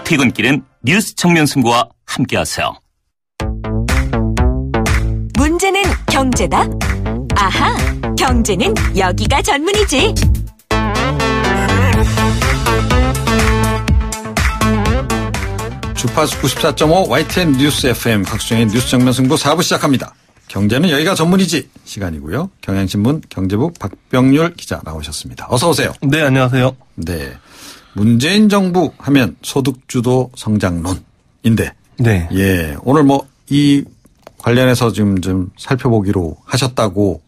퇴근길은 뉴스 정면승부와 함께하세요. 문제는 경제다? 아하, 경제는 여기가 전문이지. 주파수 94.5 YTN 뉴스 FM 각수정의 뉴스 정면승부 4부 시작합니다. 경제는 여기가 전문이지 시간이고요. 경향신문 경제부 박병률 기자 나오셨습니다. 어서 오세요. 네, 안녕하세요. 네, 문재인 정부 하면 소득주도 성장론인데, 네, 예, 오늘 뭐 이 관련해서 좀 살펴보기로 하셨다고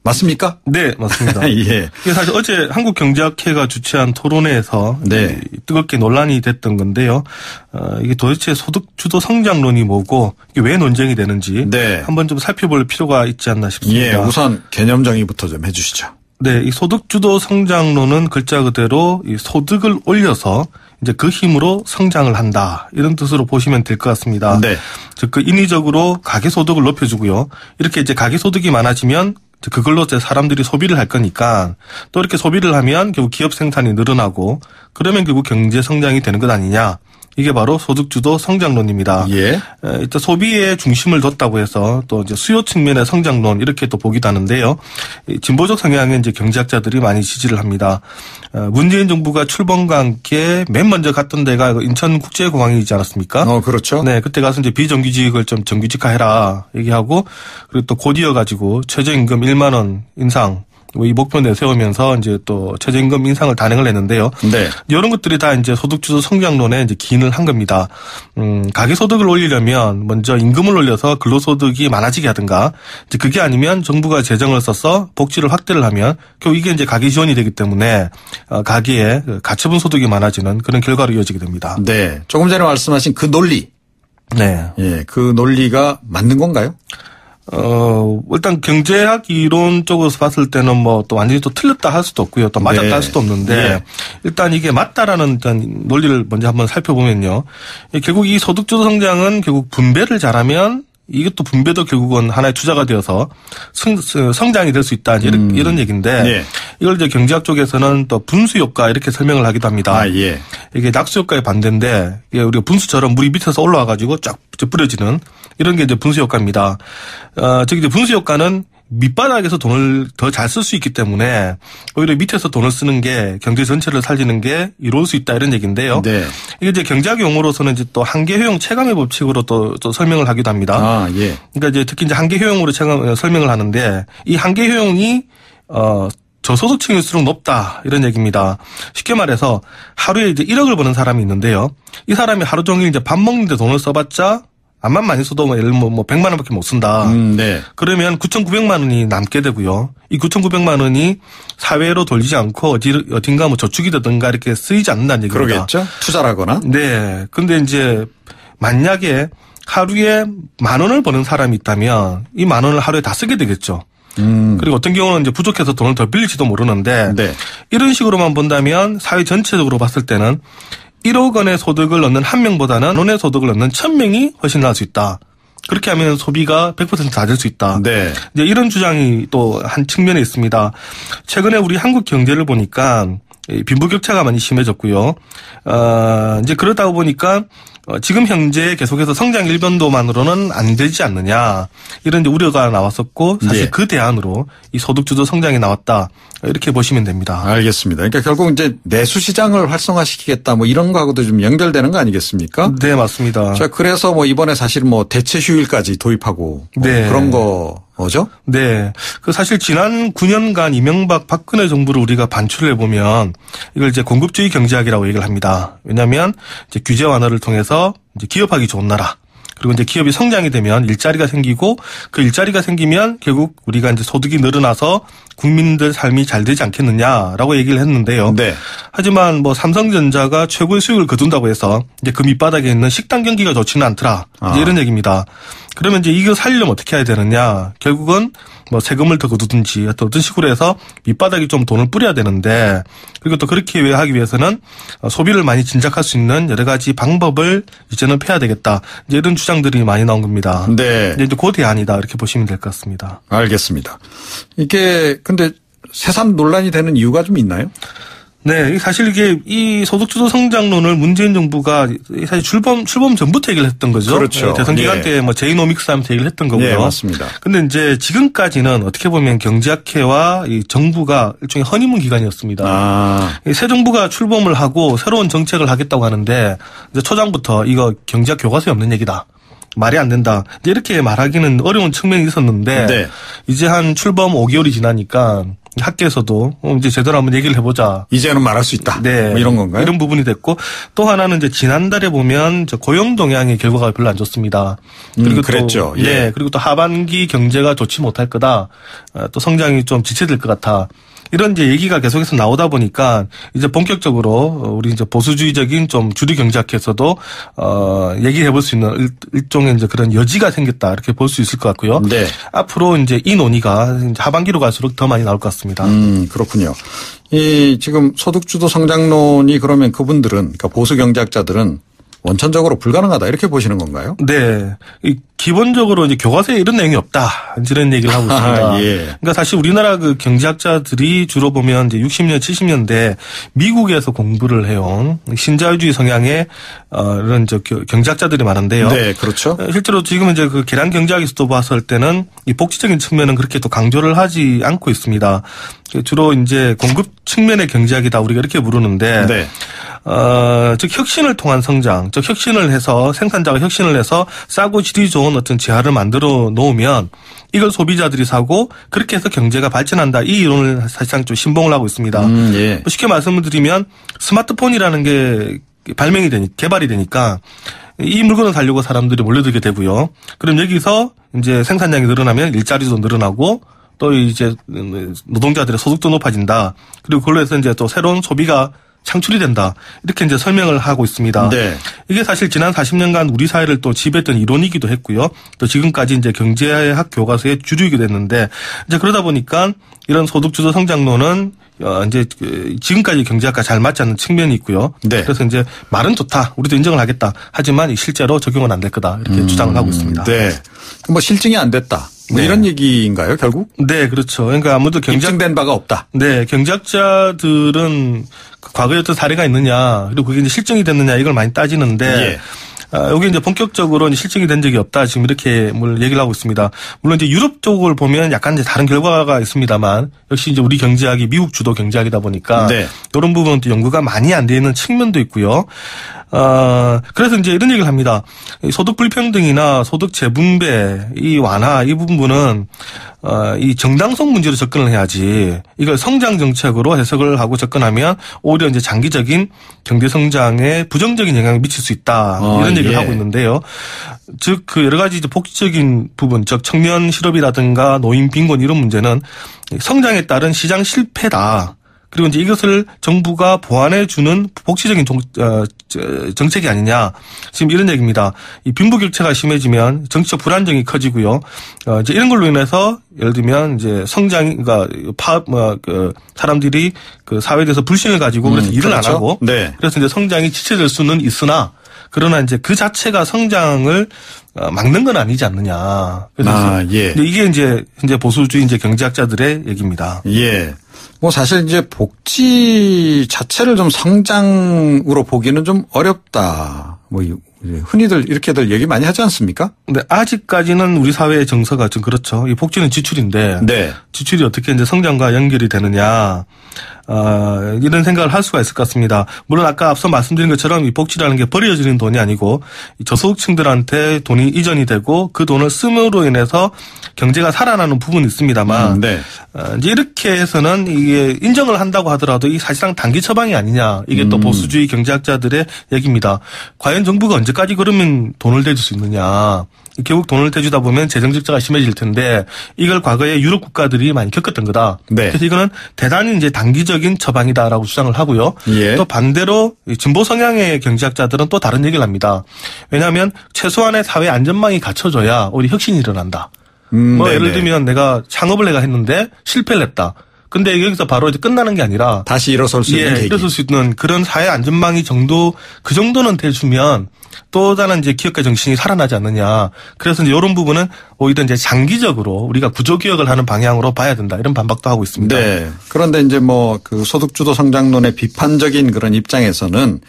맞습니까? 네, 맞습니다. 예. 이게 사실 어제 한국경제학회가 주최한 토론회에서 네. 뜨겁게 논란이 됐던 건데요. 이게 도대체 소득주도 성장론이 뭐고 이게 왜 논쟁이 되는지 네. 한번 좀 살펴볼 필요가 있지 않나 싶습니다. 예, 우선 개념 정의부터 좀 해주시죠. 네, 이 소득주도 성장론은 글자 그대로 이 소득을 올려서 이제 그 힘으로 성장을 한다. 이런 뜻으로 보시면 될 것 같습니다. 네. 즉, 그 인위적으로 가계소득을 높여주고요. 이렇게 이제 가계소득이 많아지면 그걸로 이제 사람들이 소비를 할 거니까 또 이렇게 소비를 하면 결국 기업 생산이 늘어나고 그러면 결국 경제 성장이 되는 것 아니냐. 이게 바로 소득주도 성장론입니다. 예. 일단 소비에 중심을 뒀다고 해서 또 이제 수요 측면의 성장론 이렇게 또 보기도 하는데요. 진보적 성향의 이제 경제학자들이 많이 지지를 합니다. 문재인 정부가 출범과 함께 맨 먼저 갔던 데가 인천국제공항이지 않았습니까? 그렇죠. 네, 그때 가서 이제 비정규직을 좀 정규직화해라 얘기하고 그리고 또 곧 이어가지고 최저임금 1만 원 인상 이 목표 내세우면서 이제 또 최저임금 인상을 단행을 했는데요. 네. 이런 것들이 다 이제 소득주도 성장론에 이제 기인을 한 겁니다. 가계소득을 올리려면 먼저 임금을 올려서 근로소득이 많아지게 하든가, 이제 그게 아니면 정부가 재정을 써서 복지를 확대를 하면 결국 이게 이제 가계 지원이 되기 때문에 가계에 가처분 소득이 많아지는 그런 결과로 이어지게 됩니다. 네. 조금 전에 말씀하신 그 논리. 네. 예, 그 논리가 맞는 건가요? 일단 경제학 이론 쪽에서 봤을 때는 뭐 또 완전히 또 틀렸다 할 수도 없고요. 또 맞았다 네. 할 수도 없는데 네. 일단 이게 맞다라는 일단 논리를 먼저 한번 살펴보면요. 결국 이 소득주도 성장은 결국 분배를 잘하면 이것도 분배도 결국은 하나의 투자가 되어서 성장이 될 수 있다. 이런 얘기인데 네. 이걸 이제 경제학 쪽에서는 또 분수 효과 이렇게 설명을 하기도 합니다. 아, 예. 이게 낙수 효과의 반대인데 이게 우리가 분수처럼 물이 밑에서 올라와 가지고 쫙 뿌려지는 이런 게 이제 분수 효과입니다. 즉 이제 분수 효과는 밑바닥에서 돈을 더 잘 쓸 수 있기 때문에 오히려 밑에서 돈을 쓰는 게 경제 전체를 살리는 게 이루어질 수 있다 이런 얘기인데요. 네. 이게 이제 경제학 용어로서는 이제 또 한계 효용 체감의 법칙으로 또 설명을 하기도 합니다. 아, 예. 그러니까 이제 특히 이제 한계 효용으로 설명을 하는데 이 한계 효용이 저소득층일수록 높다 이런 얘기입니다. 쉽게 말해서 하루에 이제 1억을 버는 사람이 있는데요. 이 사람이 하루 종일 이제 밥 먹는데 돈을 써봤자 암만 많이 써도 예를 들면 뭐 100만 원밖에 못 쓴다. 네. 그러면 9,900만 원이 남게 되고요. 이 9,900만 원이 사회로 돌리지 않고 어딘가 뭐 저축이 되든가 이렇게 쓰이지 않는다는 얘기입니다. 그러겠죠. 투자라거나. 네. 근데 이제 만약에 하루에 10,000원을 버는 사람이 있다면 이 10,000원을 하루에 다 쓰게 되겠죠. 그리고 어떤 경우는 이제 부족해서 돈을 더 빌릴지도 모르는데 네. 이런 식으로만 본다면 사회 전체적으로 봤을 때는 1억 원의 소득을 얻는 한 명보다는 원의 소득을 얻는 1,000명이 훨씬 나을 수 있다. 그렇게 하면 소비가 100% 다 될 수 있다. 네. 이제 이런 주장이 또 한 측면에 있습니다. 최근에 우리 한국 경제를 보니까 빈부격차가 많이 심해졌고요. 이제 그러다 보니까 지금 현재 계속해서 성장 일변도만으로는 안 되지 않느냐 이런 이제 우려가 나왔었고 사실 네. 그 대안으로 이 소득주도 성장이 나왔다 이렇게 보시면 됩니다. 알겠습니다. 그러니까 결국 이제 내수 시장을 활성화시키겠다 뭐 이런 거하고도 좀 연결되는 거 아니겠습니까? 네, 맞습니다. 자, 그래서 뭐 이번에 사실 뭐 대체 휴일까지 도입하고 뭐 네. 그런 거죠? 네. 그 사실 지난 9년간 이명박 박근혜 정부를 우리가 반출해 보면 이걸 이제 공급주의 경제학이라고 얘기를 합니다. 왜냐하면 이제 규제 완화를 통해서 이제 기업하기 좋은 나라. 그리고 이제 기업이 성장이 되면 일자리가 생기고 그 일자리가 생기면 결국 우리가 이제 소득이 늘어나서 국민들 삶이 잘 되지 않겠느냐라고 얘기를 했는데요. 네. 하지만 뭐 삼성전자가 최고의 수익을 거둔다고 해서 이제 그 밑바닥에 있는 식당 경기가 좋지는 않더라. 이제 이런 얘기입니다. 그러면 이제 이거 살려면 어떻게 해야 되느냐? 결국은 뭐 세금을 더 거두든지 어떤 식으로 해서 밑바닥에 좀 돈을 뿌려야 되는데 그리고 또 그렇게 하기 위해서는 소비를 많이 진작할 수 있는 여러 가지 방법을 이제는 펴야 되겠다. 이제 이런 주장들이 많이 나온 겁니다. 네. 이제 그 대안이다 이렇게 보시면 될 것 같습니다. 알겠습니다. 이게 근데 새삼 논란이 되는 이유가 좀 있나요? 네, 사실 이게 이 소득주도 성장론을 문재인 정부가 사실 출범 전부터 얘기를 했던 거죠. 그렇죠. 대선 기간 때 뭐 제이노믹스 하면서 얘기를 했던 거고요. 네, 맞습니다. 근데 이제 지금까지는 어떻게 보면 경제학회와 이 정부가 일종의 허니문 기간이었습니다. 새 정부가 출범을 하고 새로운 정책을 하겠다고 하는데 이제 초장부터 이거 경제학 교과서에 없는 얘기다. 말이 안 된다. 이제 이렇게 말하기는 어려운 측면이 있었는데 네. 이제 한 출범 5개월이 지나니까 학계에서도 이제 제대로 한번 얘기를 해보자. 이제는 말할 수 있다. 네. 뭐 이런 건가요? 이런 부분이 됐고 또 하나는 이제 지난달에 보면 고용 동향의 결과가 별로 안 좋습니다. 그리고 그랬죠. 또, 네. 그리고 또 하반기 경제가 좋지 못할 거다. 또 성장이 좀 지체될 것 같아. 이런 이제 얘기가 계속해서 나오다 보니까 이제 본격적으로 우리 이제 보수주의적인 좀 주류 경제학에서도 얘기해 볼 수 있는 일종의 이제 그런 여지가 생겼다 이렇게 볼 수 있을 것 같고요. 네. 앞으로 이제 이 논의가 이제 하반기로 갈수록 더 많이 나올 것 같습니다. 그렇군요. 이 지금 소득주도 성장론이 그러면 그분들은 그러니까 보수 경제학자들은 원천적으로 불가능하다 이렇게 보시는 건가요? 네. 기본적으로 이제 교과서에 이런 내용이 없다. 이런 얘기를 하고 있습니다. 예. 그러니까 사실 우리나라 그 경제학자들이 주로 보면 이제 60년, 70년대 미국에서 공부를 해온 신자유주의 성향의 이런 경제학자들이 많은데요. 네, 그렇죠. 실제로 지금 이제 그 계량 경제학에서도 봤을 때는 이 복지적인 측면은 그렇게 또 강조를 하지 않고 있습니다. 주로 이제 공급 측면의 경제학이다 우리가 이렇게 부르는데. 네. 즉 혁신을 통한 성장, 즉 혁신을 해서 생산자가 혁신을 해서 싸고 질이 좋은 어떤 재화를 만들어 놓으면 이걸 소비자들이 사고 그렇게 해서 경제가 발전한다. 이 이론을 사실상 좀 신봉을 하고 있습니다. 예. 쉽게 말씀을 드리면 스마트폰이라는 게 개발이 되니까 이 물건을 사려고 사람들이 몰려들게 되고요. 그럼 여기서 이제 생산량이 늘어나면 일자리도 늘어나고 또 이제 노동자들의 소득도 높아진다. 그리고 그걸로 해서 이제 또 새로운 소비가 창출이 된다. 이렇게 이제 설명을 하고 있습니다. 네. 이게 사실 지난 40년간 우리 사회를 또 지배했던 이론이기도 했고요. 또 지금까지 이제 경제학 교과서의 주류이기도 했는데 이제 그러다 보니까 이런 소득주도 성장론은 이제 지금까지 경제학과 잘 맞지 않는 측면이 있고요. 네. 그래서 이제 말은 좋다. 우리도 인정을 하겠다. 하지만 실제로 적용은 안 될 거다. 이렇게 주장을 하고 있습니다. 네. 뭐 실증이 안 됐다. 뭐 네. 이런 얘기인가요, 결국? 네, 그렇죠. 그러니까 아무도 입증된 바가 없다. 네, 경제학자들은 과거에 어떤 사례가 있느냐, 그리고 그게 이제 실증이 됐느냐 이걸 많이 따지는데. 여기 이제 본격적으로 실증이 된 적이 없다. 지금 이렇게 얘기를 하고 있습니다. 물론 이제 유럽 쪽을 보면 약간 이제 다른 결과가 있습니다만 역시 이제 우리 경제학이 미국 주도 경제학이다 보니까 네. 이런 부분도 연구가 많이 안 되어 있는 측면도 있고요. 그래서 이제 이런 얘기를 합니다. 소득 불평등이나 소득 재분배, 이 완화, 이 부분은 이 정당성 문제로 접근을 해야지 이걸 성장 정책으로 해석을 하고 접근하면 오히려 이제 장기적인 경제 성장에 부정적인 영향을 미칠 수 있다. 이런 얘기를 하고 있는데요. 즉, 그 여러 가지 이제 복지적인 부분, 즉 청년 실업이라든가 노인 빈곤 이런 문제는 성장에 따른 시장 실패다. 그리고 이제 이것을 정부가 보완해주는 복지적인 정책이 아니냐. 지금 이런 얘기입니다. 이 빈부격차가 심해지면 정치적 불안정이 커지고요. 이제 이런 걸로 인해서 예를 들면 이제 그러니까 사람들이 그 사회에 대해서 불신을 가지고 그래서 일을 그렇죠. 안 하고. 네. 그래서 이제 성장이 지체될 수는 있으나 그러나 이제 그 자체가 성장을 막는 건 아니지 않느냐. 그래서 예. 근데 이게 이제 보수주의 이제 경제학자들의 얘기입니다. 예. 뭐 사실 이제 복지 자체를 좀 성장으로 보기는 좀 어렵다. 뭐 흔히들 이렇게들 얘기 많이 하지 않습니까? 근데 아직까지는 우리 사회의 정서가 좀 그렇죠. 이 복지는 지출인데 네. 지출이 어떻게 이제 성장과 연결이 되느냐. 이런 생각을 할 수가 있을 것 같습니다. 물론 아까 앞서 말씀드린 것처럼 이 복지라는 게 버려지는 돈이 아니고 저소득층들한테 돈이 이전이 되고 그 돈을 씀으로 인해서 경제가 살아나는 부분이 있습니다만 네. 이제 이렇게 해서는 이게 인정을 한다고 하더라도 이 사실상 단기 처방이 아니냐. 이게 또 보수주의 경제학자들의 얘기입니다. 과연 정부가 언제까지 그러면 돈을 대줄 수 있느냐. 결국 돈을 대주다 보면 재정 적자가 심해질 텐데 이걸 과거에 유럽 국가들이 많이 겪었던 거다. 네. 그래서 이거는 대단히 이제 단기적인 처방이다라고 주장을 하고요. 예. 또 반대로 진보 성향의 경제학자들은 또 다른 얘기를 합니다. 왜냐하면 최소한의 사회 안전망이 갖춰져야 우리 혁신이 일어난다. 뭐 예를 들면 내가 창업을 했는데 실패를 했다. 근데 여기서 바로 이제 끝나는 게 아니라 다시 일어설 수 있는 계기. 일어설 수 있는 그런 사회 안전망이 그 정도는 돼주면 또 다른 이제 기업가 정신이 살아나지 않느냐. 그래서 이제 이런 부분은 오히려 이제 장기적으로 우리가 구조개혁을 하는 방향으로 봐야 된다. 이런 반박도 하고 있습니다. 네. 그런데 이제 뭐 그 소득주도 성장론의 비판적인 그런 입장에서는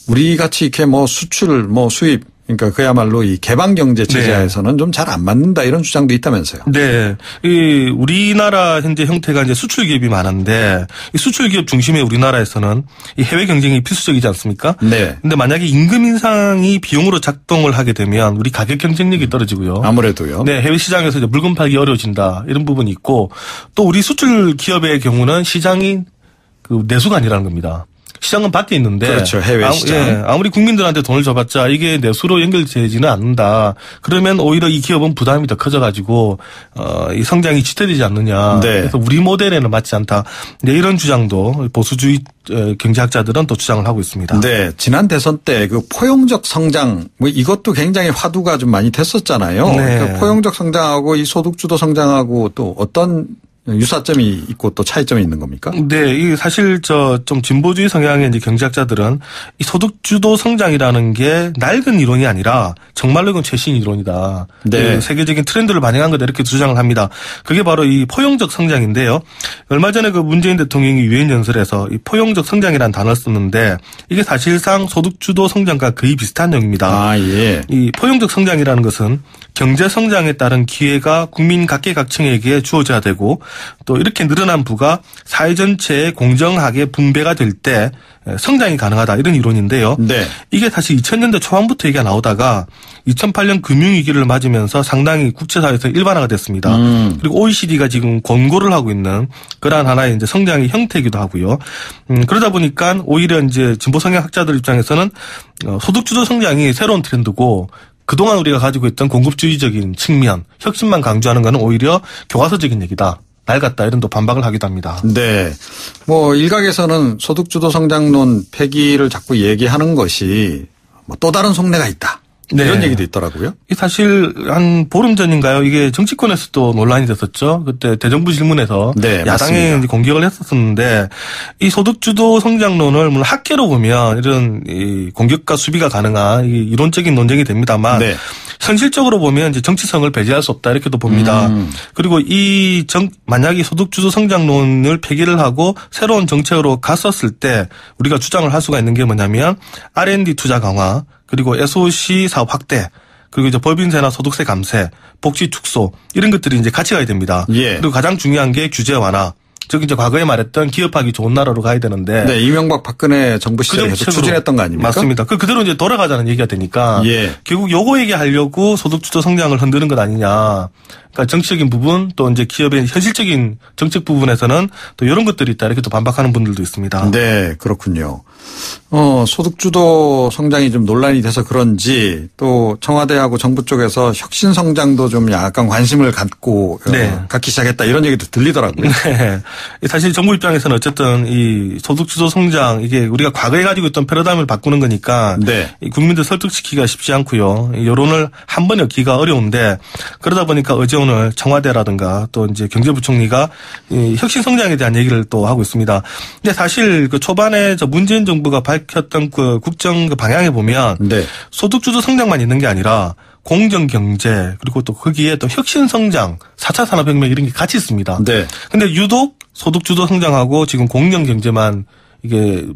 우리 같이 이렇게 뭐 수출, 뭐 수입, 그러니까 그야말로 이 개방 경제 체제에서는 좀 잘 안 맞는다 이런 주장도 있다면서요. 네. 이 우리나라 현재 형태가 이제 수출 기업이 많은데 이 수출 기업 중심의 우리나라에서는 이 해외 경쟁이 필수적이지 않습니까? 네. 근데 만약에 임금 인상이 비용으로 작동을 하게 되면 우리 가격 경쟁력이 떨어지고요. 아무래도요. 네. 해외 시장에서 이제 물건 팔기 어려워진다. 이런 부분이 있고 또 우리 수출 기업의 경우는 시장이 그 내수가 아니라는 겁니다. 시장은 밖에 있는데. 그렇죠. 해외 시장. 아무리 국민들한테 돈을 줘봤자 이게 내수로 연결되지는 않는다. 그러면 오히려 이 기업은 부담이 더 커져가지고 이 성장이 지체되지 않느냐. 네. 그래서 우리 모델에는 맞지 않다. 네, 이런 주장도 보수주의 경제학자들은 또 주장을 하고 있습니다. 네. 지난 대선 때 그 포용적 성장 뭐 이것도 굉장히 화두가 좀 많이 됐었잖아요. 네. 그러니까 포용적 성장하고 이 소득주도 성장하고 또 어떤 유사점이 있고 또 차이점이 있는 겁니까? 네, 이 사실 좀 진보주의 성향의 이제 경제학자들은 이 소득주도 성장이라는 게 낡은 이론이 아니라 정말로 이건 최신 이론이다. 네. 그 세계적인 트렌드를 반영한 거다 이렇게 주장을 합니다. 그게 바로 이 포용적 성장인데요. 얼마 전에 그 문재인 대통령이 유엔 연설에서 이 포용적 성장이라는 단어를 썼는데 이게 사실상 소득주도 성장과 거의 비슷한 내용입니다. 아, 예. 이 포용적 성장이라는 것은 경제 성장에 따른 기회가 국민 각계각층에게 주어져야 되고 또 이렇게 늘어난 부가 사회 전체에 공정하게 분배가 될 때 성장이 가능하다 이런 이론인데요. 네. 이게 사실 2000년대 초반부터 얘기가 나오다가 2008년 금융위기를 맞으면서 상당히 국제사회에서 일반화가 됐습니다. 그리고 OECD가 지금 권고를 하고 있는 그러한 하나의 이제 성장의 형태이기도 하고요. 그러다 보니까 오히려 이제 진보 성향 학자들 입장에서는 소득주도 성장이 새로운 트렌드고 그동안 우리가 가지고 있던 공급주의적인 측면, 혁신만 강조하는 것은 오히려 교과서적인 얘기다. 낡았다 이런 또 반박을 하기도 합니다. 네. 뭐 일각에서는 소득주도 성장론 폐기를 자꾸 얘기하는 것이 뭐 또 다른 속내가 있다. 네. 이런 얘기도 있더라고요. 사실 한 보름 전인가요? 이게 정치권에서도 논란이 됐었죠. 그때 대정부 질문에서 네, 야당에 맞습니다. 공격을 했었는데 이 소득주도 성장론을 물론 학계로 보면 이런 이 공격과 수비가 가능한 이 이론적인 논쟁이 됩니다만 네. 현실적으로 보면 이제 정치성을 배제할 수 없다 이렇게도 봅니다. 그리고 만약에 소득주도 성장론을 폐기를 하고 새로운 정책으로 갔었을 때 우리가 주장을 할 수가 있는 게 뭐냐면 R&D 투자 강화 그리고 SOC 사업 확대 그리고 이제 법인세나 소득세 감세, 복지 축소 이런 것들이 이제 같이 가야 됩니다. 예. 그리고 가장 중요한 게 규제 완화. 즉 이제 과거에 말했던 기업하기 좋은 나라로 가야 되는데. 네, 이명박 박근혜 정부 시절에 계속 추진했던 거 아닙니까? 맞습니다. 그대로 이제 돌아가자는 얘기가 되니까. 예. 결국 요거 얘기하려고 소득주도 성장을 흔드는 것 아니냐. 그러니까 정치적인 부분 또 이제 기업의 현실적인 정책 부분에서는 또 이런 것들이 있다 이렇게 또 반박하는 분들도 있습니다. 네, 그렇군요. 소득주도 성장이 좀 논란이 돼서 그런지 또 청와대하고 정부 쪽에서 혁신 성장도 좀 약간 관심을 갖고 네. 갖기 시작했다 이런 얘기도 들리더라고요. 네. 사실 정부 입장에서는 어쨌든 이 소득주도 성장 이게 우리가 과거에 가지고 있던 패러다임을 바꾸는 거니까 네. 이 국민들 설득시키기가 쉽지 않고요. 여론을 한 번에 얻기가 어려운데 그러다 보니까 어제 오늘 청와대라든가 또 이제 경제부총리가 이 혁신 성장에 대한 얘기를 또 하고 있습니다. 근데 사실 그 초반에 문재인 정부가 밝혔던 그 국정 그 방향에 보면 네. 소득주도 성장만 있는 게 아니라 공정경제 그리고 또 거기에 또 혁신성장 4차 산업혁명 이런 게 같이 있습니다. 네. 근데 유독 소득주도 성장하고 지금 공정경제만 이게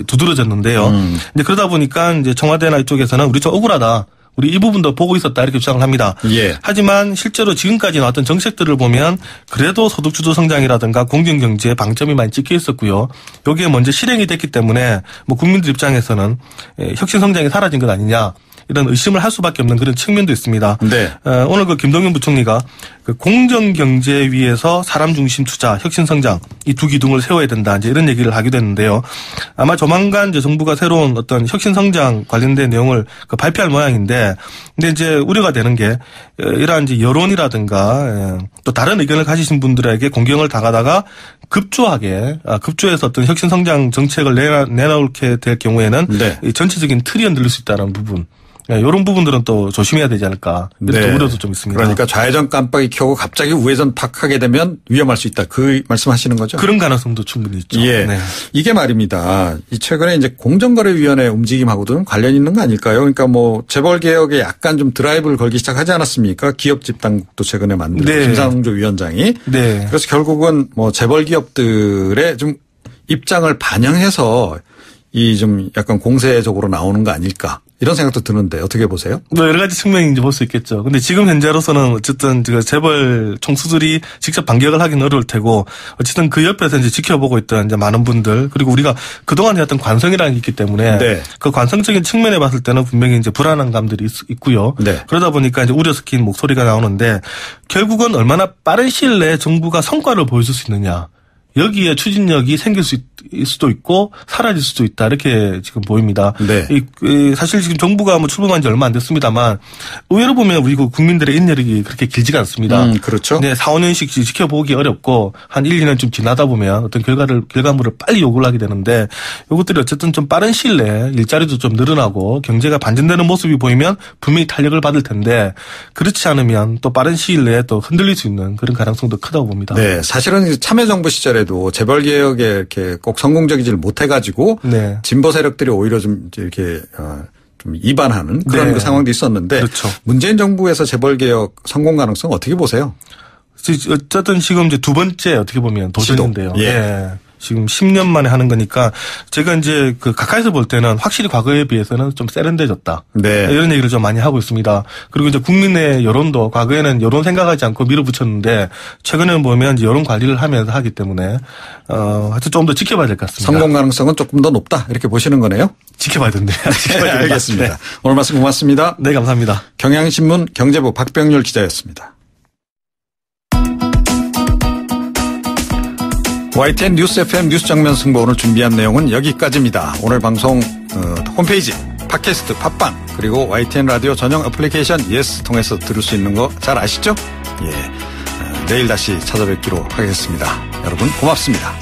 두드러졌는데요. 이제 그러다 보니까 이제 청와대나 이쪽에서는 우리 좀 억울하다. 우리 이 부분도 보고 있었다 이렇게 주장을 합니다. 예. 하지만 실제로 지금까지 나왔던 정책들을 보면 그래도 소득주도 성장이라든가 공정경제에 방점이 많이 찍혀 있었고요. 여기에 먼저 실행이 됐기 때문에 뭐 국민들 입장에서는 혁신성장이 사라진 것 아니냐. 이런 의심을 할 수밖에 없는 그런 측면도 있습니다. 네. 오늘 그 김동연 부총리가 그 공정경제 위에서 사람 중심 투자, 혁신성장 이 두 기둥을 세워야 된다. 이제 이런 얘기를 하기도 했는데요. 아마 조만간 이제 정부가 새로운 어떤 혁신성장 관련된 내용을 발표할 모양인데, 근데 이제 우려가 되는 게 이러한 이제 여론이라든가 또 다른 의견을 가지신 분들에게 공경을 당하다가 급조해서 어떤 혁신성장 정책을 내놓게 될 경우에는 네. 이 전체적인 틀이 흔들릴 수 있다는 부분. 이런 부분들은 또 조심해야 되지 않을까. 이런 또 우려도 좀 있습니다. 그러니까 좌회전 깜빡이 켜고 갑자기 우회전 팍 하게 되면 위험할 수 있다. 그 말씀하시는 거죠? 그런 가능성도 충분히 있죠. 예. 네. 이게 말입니다. 이 최근에 이제 공정거래위원회 움직임하고도 관련이 있는 거 아닐까요? 그러니까 뭐 재벌 개혁에 약간 좀 드라이브를 걸기 시작하지 않았습니까? 기업 집단국도 최근에 만들고 네. 김상조 위원장이. 네. 그래서 결국은 뭐 재벌 기업들의 좀 입장을 반영해서 이 좀 약간 공세적으로 나오는 거 아닐까. 이런 생각도 드는데 어떻게 보세요? 뭐 여러 가지 측면인지 볼 수 있겠죠. 근데 지금 현재로서는 어쨌든 재벌 총수들이 직접 반격을 하기는 어려울 테고 어쨌든 그 옆에서 이제 지켜보고 있던 이제 많은 분들 그리고 우리가 그동안 해왔던 관성이라는 게 있기 때문에 네. 그 관성적인 측면에 봤을 때는 분명히 이제 불안한 감들이 있고요. 네. 그러다 보니까 이제 우려 섞인 목소리가 나오는데 결국은 얼마나 빠른 시일 내에 정부가 성과를 보여줄 수 있느냐. 여기에 추진력이 생길 수도 있고 사라질 수도 있다 이렇게 지금 보입니다. 네. 사실 지금 정부가 뭐 출범한 지 얼마 안 됐습니다만 의외로 보면 우리 국민들의 인내력이 그렇게 길지가 않습니다. 그렇죠. 네, 4, 5년씩 지켜보기 어렵고 한 1, 2년 좀 지나다 보면 어떤 결과물을 빨리 요구를 하게 되는데 이것들이 어쨌든 좀 빠른 시일 내에 일자리도 좀 늘어나고 경제가 반전되는 모습이 보이면 분명히 탄력을 받을 텐데 그렇지 않으면 또 빠른 시일 내에 또 흔들릴 수 있는 그런 가능성도 크다고 봅니다. 네, 사실은 참여정부 시절에도 재벌 개혁에 이렇게 꼭 성공적이지를 못해가지고 네. 진보 세력들이 오히려 좀 이렇게 좀 이반하는 그런 네. 그 상황도 있었는데 그렇죠. 문재인 정부에서 재벌 개혁 성공 가능성 어떻게 보세요? 어쨌든 지금 이제 두 번째 어떻게 보면 도전인데요. 예. 예. 지금 10년 만에 하는 거니까 제가 이제 그 가까이서 볼 때는 확실히 과거에 비해서는 좀 세련돼졌다. 네. 이런 얘기를 좀 많이 하고 있습니다. 그리고 이제 국민의 여론도 과거에는 여론 생각하지 않고 밀어붙였는데 최근에는 보면 이제 여론 관리를 하면서 하기 때문에 하여튼 조금 더 지켜봐야 될 것 같습니다. 성공 가능성은 조금 더 높다 이렇게 보시는 거네요. 지켜봐야 된대요. 네, 알겠습니다. 오늘 말씀 고맙습니다. 네, 감사합니다. 경향신문 경제부 박병률 기자였습니다. YTN 뉴스 FM 뉴스 정면 승부 오늘 준비한 내용은 여기까지입니다. 오늘 방송 홈페이지, 팟캐스트, 팟빵 그리고 YTN 라디오 전용 애플리케이션 예스 통해서 들을 수 있는 거 잘 아시죠? 예, 내일 다시 찾아뵙기로 하겠습니다. 여러분 고맙습니다.